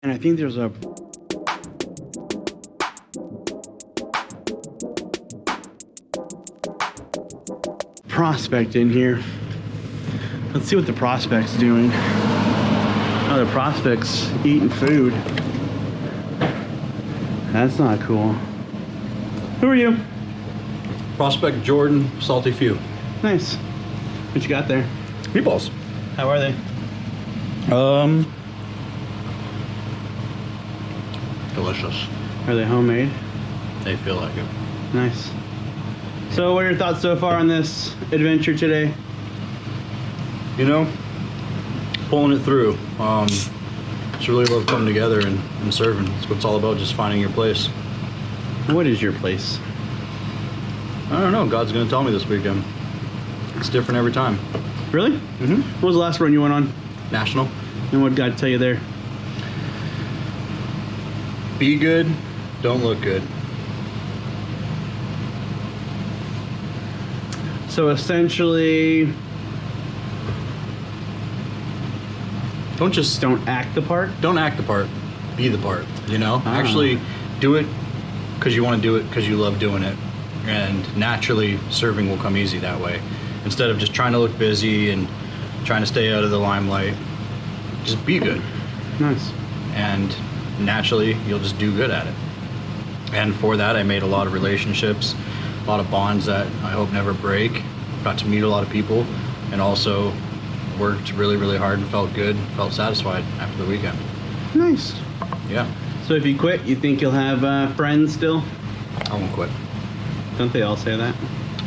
And I think there's a prospect in here. Let's see what the prospect's doing. Oh, the prospect's eating food. That's not cool. Who are you? Prospect Jorden, salty few. Nice. What you got there? Meatballs. How are they? Delicious. Are they homemade? They feel like it. Nice. So what are your thoughts so far on this adventure today? You know, pulling it through. It's really love coming together and serving. That's what it's all about, just finding your place. What is your place? I don't know. God's going to tell me this weekend. It's different every time. Really? Mm-hmm. What was the last run you went on? National. And what did God tell you there? Be good. Don't look good. So essentially, don't act the part. Don't act the part. Be the part. You know, Ah. Actually do it because you want to do it because you love doing it, and naturally serving will come easy that way. Instead of just trying to look busy and trying to stay out of the limelight, just be good, Nice. and naturally you'll just do good at it. And for that, I made a lot of relationships, a lot of bonds that I hope never break. Got to meet a lot of people, and also worked really, really hard and felt good, felt satisfied after the weekend. Nice. Yeah, So if you quit, you think you'll have friends still? I won't quit. Don't they all say that?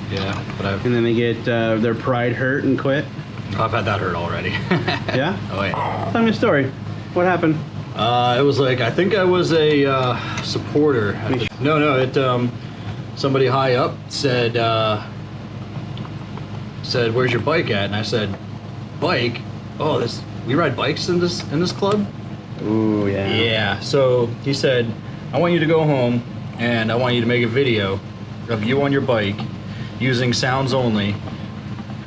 Yeah, but I've And then they get their pride hurt and quit? had that hurt already. Yeah? Oh yeah. Tell me a story. What happened? It was like, I think I was a supporter. No, somebody high up said, "Where's your bike at?" And I said, "Bike? Oh, we ride bikes in this club." Ooh, yeah. Yeah. So he said, "I want you to go home, and I want you to make a video of you on your bike, using sounds only,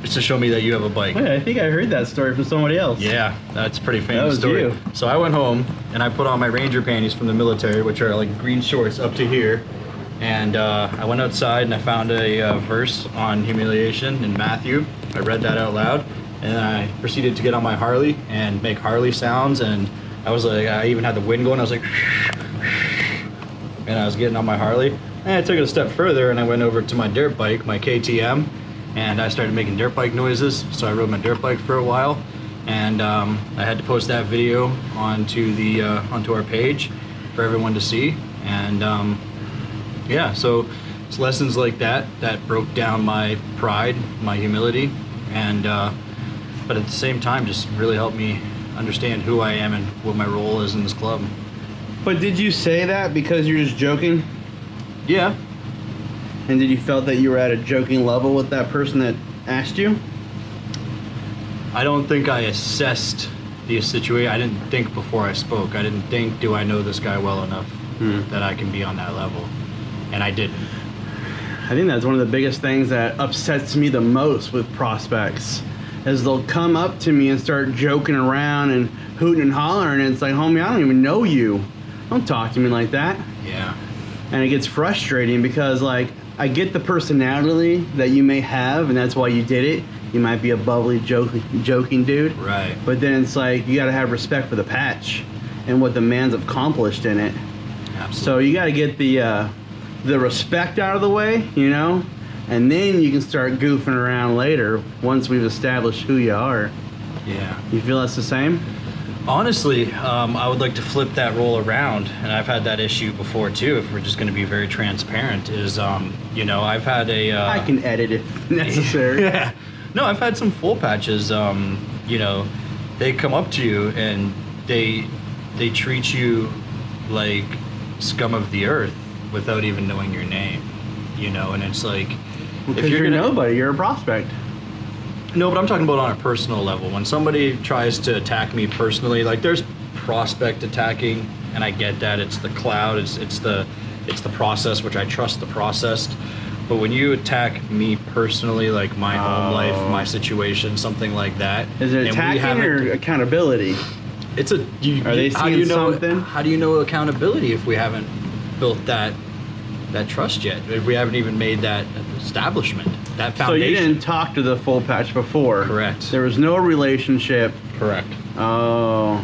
just to show me that you have a bike." Wait, I think I heard that story from somebody else. Yeah, that's a pretty famous That was story. you. So I went home and I put on my Ranger panties from the military, which are like green shorts up to here. And I went outside and I found a verse on humiliation in Matthew. I read that out loud, and then I proceeded to get on my Harley and make Harley sounds. And I was like, I even had the wind going. I was like, and I was getting on my Harley. And I took it a step further and I went over to my dirt bike, my KTM. And I started making dirt bike noises, so I rode my dirt bike for a while, and I had to post that video onto our page for everyone to see. And yeah, so it's lessons like that broke down my pride, my humility, and but at the same time just really helped me understand who I am and what my role is in this club. But did you say that because you're just joking? Yeah. And did you felt that you were at a joking level with that person that asked you? I don't think I assessed the situation. I didn't think before I spoke. I didn't think, do I know this guy well enough that I can be on that level? And I didn't. I think that's one of the biggest things that upsets me the most with prospects, is they'll come up to me and start joking around and hooting and hollering, and it's like, homie, I don't even know you. Don't talk to me like that. Yeah. And it gets frustrating because, like, I get the personality that you may have, and that's why you did it. You might be a bubbly, joking dude. Right. But then it's like, you gotta have respect for the patch and what the man's accomplished in it. Absolutely. So you gotta get the respect out of the way, you know? And then you can start goofing around later once we've established who you are. Yeah. You feel that's the same? Honestly, I would like to flip that role around, and I've had that issue before too. If we're just going to be very transparent, is you know, I've had a. I can edit if necessary. Yeah. No, I've had some full patches. You know, they come up to you and they treat you like scum of the earth without even knowing your name. You know, and it's like, Because you're nobody, you're a prospect. No, but I'm talking about on a personal level. When somebody tries to attack me personally, like there's prospect attacking, and I get that. It's the cloud, it's the process, which I trust the process. But when you attack me personally, like my home life, my situation, something like that. Is it and we attacking or accountability? it's a. Are they how do you seeing know, something? How do you know accountability if we haven't built that trust yet? If we haven't even made that establishment, that So foundation. you didn't talk to the full patch before? Correct. There was no relationship. Correct. Oh.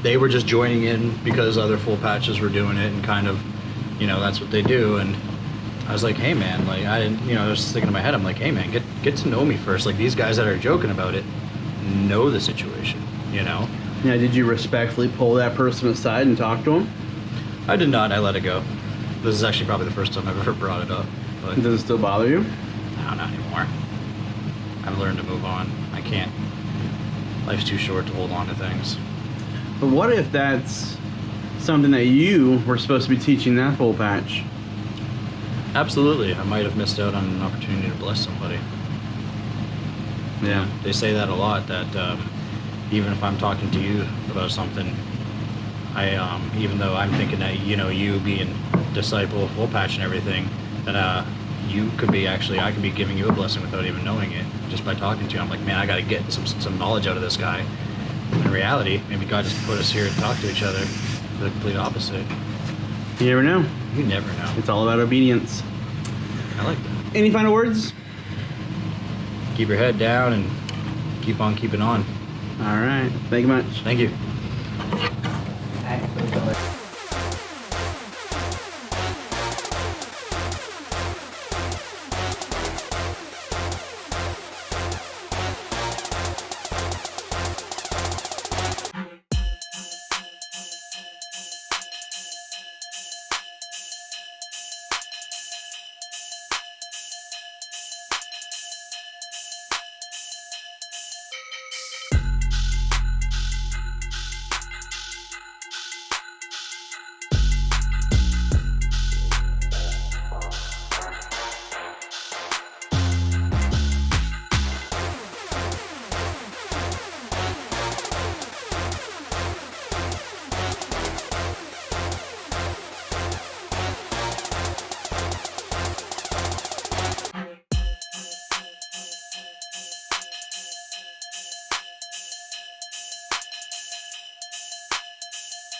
They were just joining in because other full patches were doing it, and kind of, that's what they do. And I was like, hey man, like I didn't, I was just thinking in my head, I'm like, hey man, get to know me first. Like these guys that are joking about it know the situation, Now, did you respectfully pull that person aside and talk to him? I did not. I let it go. This is actually probably the first time I've ever brought it up. But Does it still bother you? no, not anymore. I've learned to move on. I can't. Life's too short to hold on to things. But what if that's something that you were supposed to be teaching that full patch? Absolutely. I might have missed out on an opportunity to bless somebody. Yeah. They say that a lot, that even if I'm talking to you about something, even though I'm thinking that, you being disciple of full patch and everything, that I could be giving you a blessing without even knowing it, just by talking to you. I'm like, man, I got to get some knowledge out of this guy. In reality, maybe God just put us here to talk to each other. The complete opposite. You never know. You never know. It's all about obedience. I like that. Any final words? Keep your head down and keep on keeping on. All right. Thank you much. Thank you.